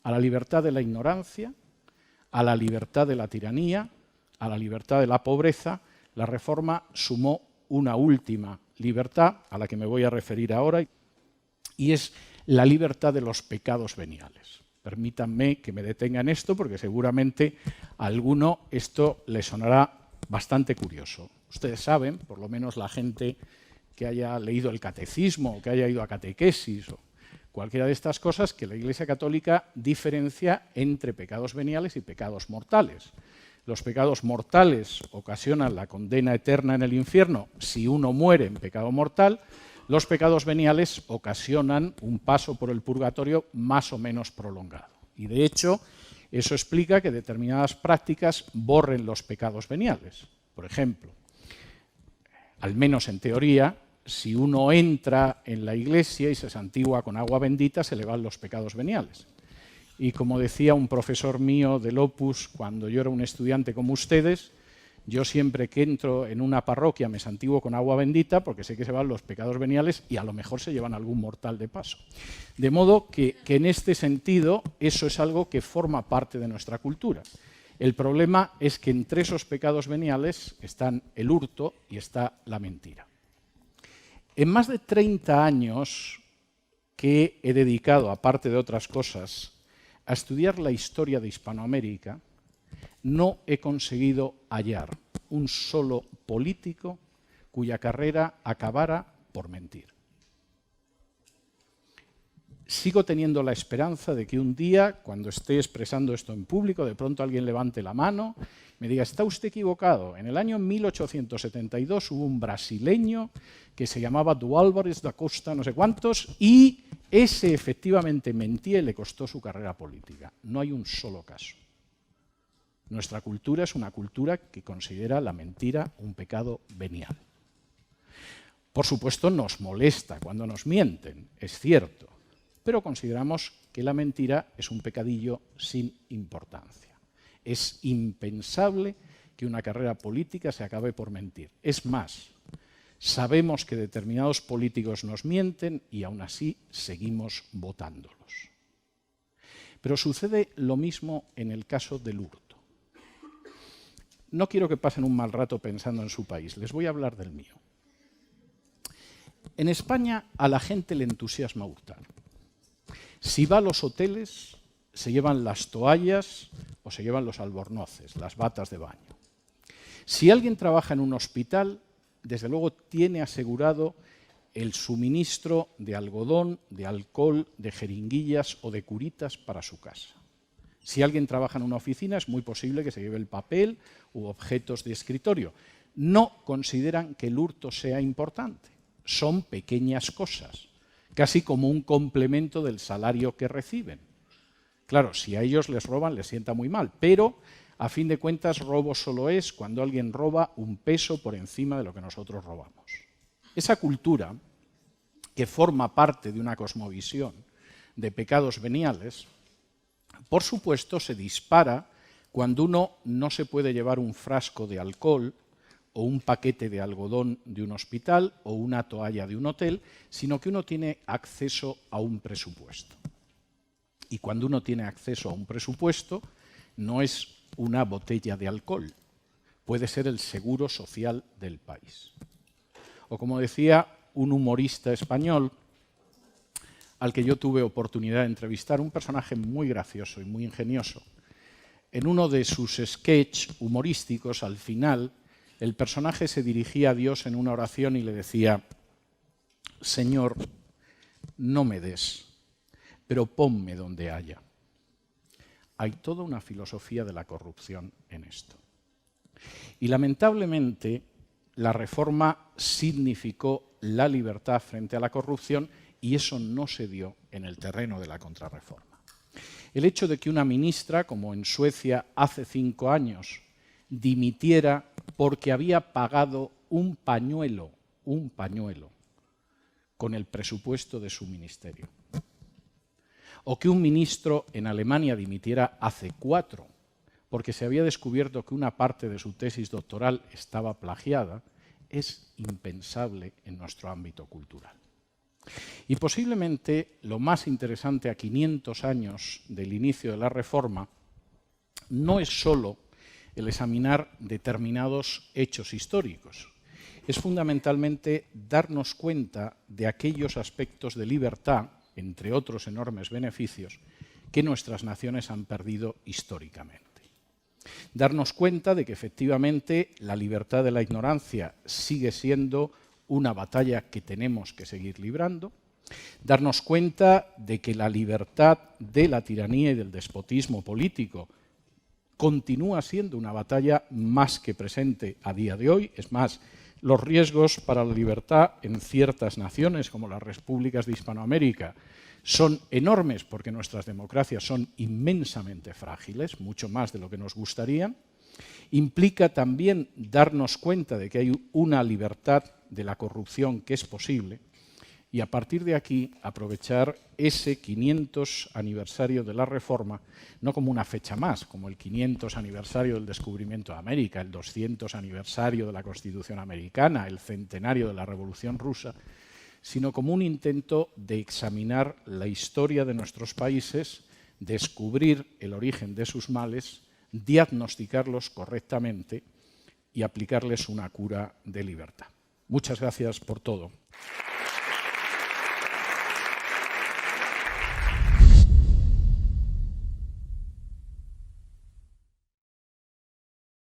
a la libertad de la ignorancia, a la libertad de la tiranía, a la libertad de la pobreza, la Reforma sumó una última libertad, a la que me voy a referir ahora, y es la libertad de los pecados veniales. Permítanme que me detenga en esto, porque seguramente a alguno esto le sonará bastante curioso. Ustedes saben, por lo menos la gente que haya leído el catecismo, o que haya ido a catequesis, o cualquiera de estas cosas, que la Iglesia Católica diferencia entre pecados veniales y pecados mortales. Los pecados mortales ocasionan la condena eterna en el infierno si uno muere en pecado mortal. Los pecados veniales ocasionan un paso por el purgatorio más o menos prolongado. Y de hecho, eso explica que determinadas prácticas borren los pecados veniales. Por ejemplo, al menos en teoría, si uno entra en la iglesia y se santigua con agua bendita, se le van los pecados veniales. Y como decía un profesor mío del Opus cuando yo era un estudiante como ustedes, yo siempre que entro en una parroquia me santiguo con agua bendita porque sé que se van los pecados veniales y a lo mejor se llevan algún mortal de paso. De modo que en este sentido eso es algo que forma parte de nuestra cultura. El problema es que entre esos pecados veniales están el hurto y está la mentira. En más de 30 años que he dedicado, aparte de otras cosas, a estudiar la historia de Hispanoamérica, no he conseguido hallar un solo político cuya carrera acabara por mentir. Sigo teniendo la esperanza de que un día, cuando esté expresando esto en público, de pronto alguien levante la mano y me diga, está usted equivocado. En el año 1872 hubo un brasileño que se llamaba Du Álvares da Costa, no sé cuántos, y ese efectivamente mentía y le costó su carrera política. No hay un solo caso. Nuestra cultura es una cultura que considera la mentira un pecado venial. Por supuesto, nos molesta cuando nos mienten, es cierto, pero consideramos que la mentira es un pecadillo sin importancia. Es impensable que una carrera política se acabe por mentir. Es más, sabemos que determinados políticos nos mienten y aún así seguimos votándolos. Pero sucede lo mismo en el caso del hurto. No quiero que pasen un mal rato pensando en su país, les voy a hablar del mío. En España a la gente le entusiasma hurtar. Si va a los hoteles, se llevan las toallas o se llevan los albornoces, las batas de baño. Si alguien trabaja en un hospital, desde luego tiene asegurado el suministro de algodón, de alcohol, de jeringuillas o de curitas para su casa. Si alguien trabaja en una oficina, es muy posible que se lleve el papel u objetos de escritorio. No consideran que el hurto sea importante. Son pequeñas cosas, casi como un complemento del salario que reciben. Claro, si a ellos les roban, les sienta muy mal, pero a fin de cuentas robo solo es cuando alguien roba un peso por encima de lo que nosotros robamos. Esa cultura, que forma parte de una cosmovisión de pecados veniales, por supuesto se dispara cuando uno no se puede llevar un frasco de alcohol o un paquete de algodón de un hospital o una toalla de un hotel, sino que uno tiene acceso a un presupuesto. Y cuando uno tiene acceso a un presupuesto, no es una botella de alcohol, puede ser el seguro social del país. O como decía un humorista español, al que yo tuve oportunidad de entrevistar, un personaje muy gracioso y muy ingenioso. En uno de sus sketches humorísticos, al final, el personaje se dirigía a Dios en una oración y le decía, Señor, no me des, pero ponme donde haya. Hay toda una filosofía de la corrupción en esto. Y lamentablemente, la reforma significó la libertad frente a la corrupción y eso no se dio en el terreno de la contrarreforma. El hecho de que una ministra, como en Suecia hace 5 años, dimitiera porque había pagado un pañuelo con el presupuesto de su ministerio. O que un ministro en Alemania dimitiera hace 4 porque se había descubierto que una parte de su tesis doctoral estaba plagiada, es impensable en nuestro ámbito cultural. Y posiblemente lo más interesante a 500 años del inicio de la Reforma no es solo el examinar determinados hechos históricos, es fundamentalmente darnos cuenta de aquellos aspectos de libertad, entre otros enormes beneficios, que nuestras naciones han perdido históricamente. Darnos cuenta de que efectivamente la libertad de la ignorancia sigue siendo una batalla que tenemos que seguir librando. Darnos cuenta de que la libertad de la tiranía y del despotismo político continúa siendo una batalla más que presente a día de hoy. Es más, los riesgos para la libertad en ciertas naciones, como las repúblicas de Hispanoamérica, son enormes porque nuestras democracias son inmensamente frágiles, mucho más de lo que nos gustaría. Implica también darnos cuenta de que hay una libertad de la corrupción que es posible y a partir de aquí aprovechar ese 500 aniversario de la Reforma no como una fecha más, como el 500 aniversario del descubrimiento de América, el 200 aniversario de la Constitución americana, el centenario de la Revolución rusa, sino como un intento de examinar la historia de nuestros países, descubrir el origen de sus males, diagnosticarlos correctamente y aplicarles una cura de libertad. Muchas gracias por todo.